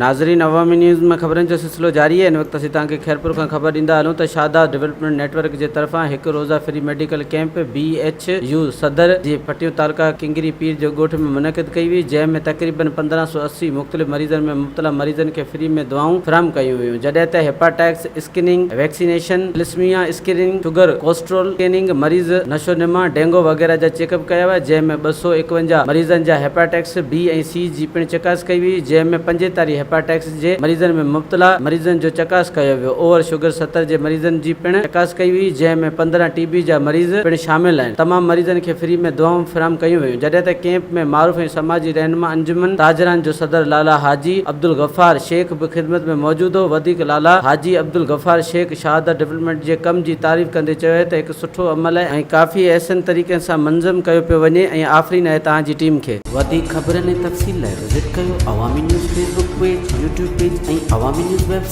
नाज़रीन, अवामी न्यूज़ में ख़बरनि जो सिलसिलो जारी है। इन वक्त असीं तव्हांखे खैरपुर खां ख़बर ॾींदा हलूं त शादाब डेवलपमेंट नेटवर्क जे तरफ़ां हिकु रोज़ा फ्री मेडिकल कैंप BHU सदर जी पटियूं तालुका किंगरी पीर जो ॻोठ में मुनक़िद कई हुई, जंहिं में तक़रीबन 1580 मुख़्तलिफ़ मरीज़नि में मुब्तला मरीज़नि खे फ्री में दवाऊं फ़राहम कयूं हुयूं, जॾहिं त hepatitis screening, vaccination, thalassemia screening, sugar cholesterol screening, मरीज़ नशो निमा, डेंगू वग़ैरह जा चेकअप कया विया, जंहिं में 251 मरीज़नि जा हेपाटाइटिस B ऐं C जी पिणु चकास कई हुई, जंहिं में 45 हेपाटाइटिस जे मरीज़नि में मुब्तला मरीज़नि जो चकास कयो वियो। ओवर शुगर 70 जे मरीज़नि जी पिणु चकास कई हुई, जंहिं में 15 TB जा मरीज़ पिणु शामिल आहिनि। तमामु मरीज़नि खे फ्री में दवाऊं फ़राहम कयूं वियूं, जॾहिं त कैंप में मारूफ़ ऐं समाजी रहनुमा अंजुमन ताजरान जो सदर लाला हाजी अब्दुल गफ़ार शेख बि ख़िदमत में मौजूदु हो। वधीक लाला हाजी अब्दुल गफ़ार शेख शहादत डेवलपमेंट जे कम जी तारीफ़ कंदे चयो त हिकु सुठो अमल आहे ऐं काफ़ी अहसन तरीक़े सां मंज़म कयो पियो वञे ऐं आफ़रीन आहे तव्हांजी टीम खे। वधीक ख़बरनि ऐं तफ़सील लाइ विज़िट कयो अवामी news Facebook page, YouTube page ऐं अवामी न्यूज़ वेबसाइट।